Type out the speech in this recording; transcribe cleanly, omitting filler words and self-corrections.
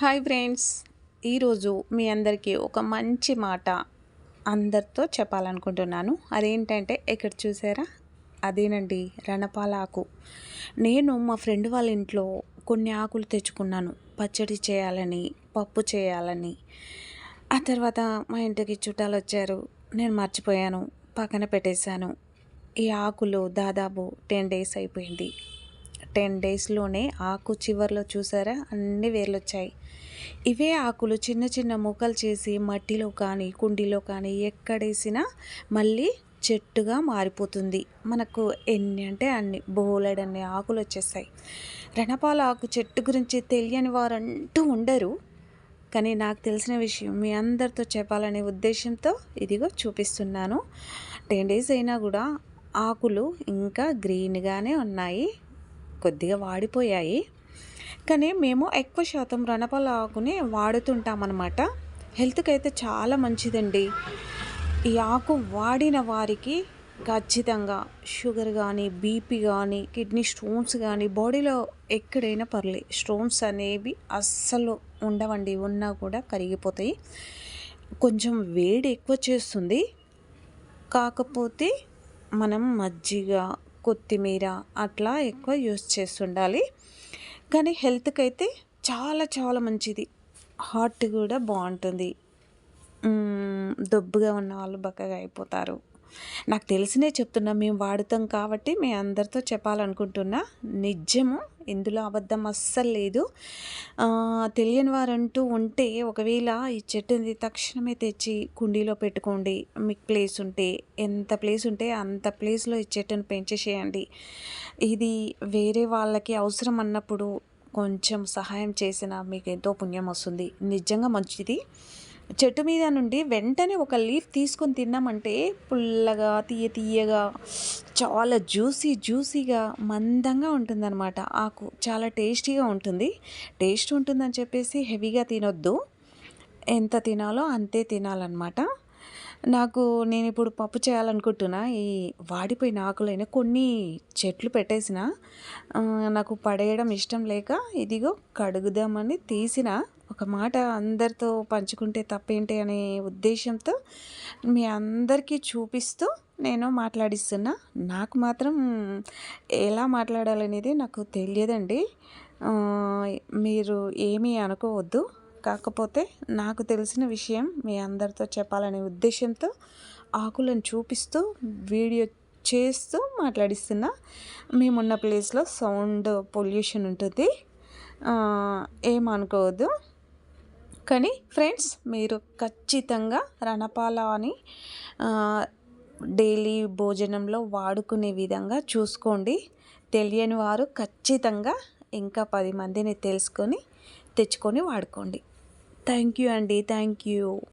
Hi friends, ఈరోజు మీ అందరికీ ఒక మంచి మాట అందరితో చెప్పాలనుకుంటున్నాను. అదేంటంటే ఇక్కడ చూసారా, అదేనండి రణపాల ఆకు. నేను మా ఫ్రెండ్ వాళ్ళ ఇంట్లో కొన్ని ఆకులు తెచ్చుకున్నాను పచ్చడి చేయాలని, పప్పు చేయాలని. ఆ తర్వాత మా ఇంటికి చుట్టాలు వచ్చారు, నేను మర్చిపోయాను, పక్కన పెట్టేశాను. ఈ ఆకులు దాదాపు 10 డేస్ అయిపోయింది. 10 డేస్లోనే ఆకు చివర్లో చూసారా అన్ని వేర్లు వచ్చాయి. ఇవే ఆకులు చిన్న చిన్న ముక్కలు చేసి మట్టిలో కానీ కుండీలో కానీ ఎక్కడేసినా మళ్ళీ చెట్టుగా మారిపోతుంది. మనకు ఎన్ని అంటే అన్ని బోలెడన్ని ఆకులు వచ్చేస్తాయి. రణపాల ఆకు చెట్టు గురించి తెలియని వారంటూ ఉండరు. కానీ నాకు తెలిసిన విషయం మీ అందరితో చెప్పాలనే ఉద్దేశంతో ఇదిగో చూపిస్తున్నాను. 10 డేస్ అయినా కూడా ఆకులు ఇంకా గ్రీన్గానే ఉన్నాయి, కొద్దిగా వాడిపోయాయి. కానీ మేము ఎక్కువ శాతం రణపాల ఆకుని వాడుతుంటామన్నమాట. హెల్త్కి అయితే చాలా మంచిదండి. ఈ ఆకు వాడిన వారికి ఖచ్చితంగా షుగర్ కానీ, బీపీ కానీ, కిడ్నీ స్టోన్స్ కానీ, బాడీలో ఎక్కడైనా పర్లేదు, స్టోన్స్ అనేవి అస్సలు ఉండవండి. ఉన్నా కూడా కరిగిపోతాయి. కొంచెం వేడి ఎక్కువ చేస్తుంది. కాకపోతే మనం మజ్జిగ, కొత్తిమీర అట్లా ఎక్కువ యూస్ చేస్తుండాలి. కానీ హెల్త్కి అయితే చాలా చాలా మంచిది. హార్ట్ కూడా బాగుంటుంది. దొబ్బుగా ఉన్న వాళ్ళు బక్కగా అయిపోతారు. నాకు తెలిసినే చెప్తున్నా, మేము వాడుతాం కాబట్టి మీ అందరితో చెప్పాలనుకుంటున్నా. నిజము, ఇందులో అబద్ధం అస్సలు లేదు. తెలియని వారంటూ ఉంటే ఒకవేళ ఈ చెట్టుని తక్షణమే తెచ్చి కుండీలో పెట్టుకోండి. మీకు ప్లేస్ ఉంటే, ఎంత ప్లేస్ ఉంటే అంత ప్లేస్లో ఈ చెట్టును పెంచేసేయండి. ఇది వేరే వాళ్ళకి అవసరం అన్నప్పుడు కొంచెం సహాయం చేసినా మీకు ఎంతో పుణ్యం వస్తుంది. నిజంగా మంచిది. చెట్టు మీద నుండి వెంటనే ఒక లీఫ్ తీసుకొని తిన్నామంటే పుల్లగా, తీయగా, చాలా జ్యూసీగా, మందంగా ఉంటుందన్నమాట. ఆకు చాలా టేస్టీగా ఉంటుంది. టేస్ట్ ఉంటుందని చెప్పేసి హెవీగా తినొద్దు, ఎంత తినాలో అంతే తినాలన్నమాట. నేను ఇప్పుడు పప్పు చేయాలనుకుంటున్నా. ఈ వాడిపోయిన ఆకులైన కొన్ని చెట్లు పెట్టేసిన, నాకు పడేయడం ఇష్టం లేక ఇదిగో కడుగుదామని తీసిన. ఒక మాట అందరితో పంచుకుంటే తప్పేంటి అనే ఉద్దేశంతో మీ అందరికీ చూపిస్తూ నేను మాట్లాడిస్తున్నా. నాకు మాత్రం ఎలా మాట్లాడాలనేది నాకు తెలియదండి. మీరు ఏమీ అనుకోవద్దు. కాకపోతే నాకు తెలిసిన విషయం మీ అందరితో చెప్పాలనే ఉద్దేశంతో ఆకులను చూపిస్తూ వీడియో చేస్తూ మాట్లాడిస్తున్నా. మేమున్న ప్లేస్లో సౌండ్ పొల్యూషన్ ఉంటుంది, ఏమనుకోవద్దు. కానీ ఫ్రెండ్స్, మీరు ఖచ్చితంగా రణపాలని డైలీ భోజనంలో వాడుకునే విధంగా చూసుకోండి. తెలియని వారు ఖచ్చితంగా ఇంకా 10 మందిని తెలుసుకొని తెచ్చుకొని వాడుకోండి. థ్యాంక్ యూ అండి, థ్యాంక్ యూ.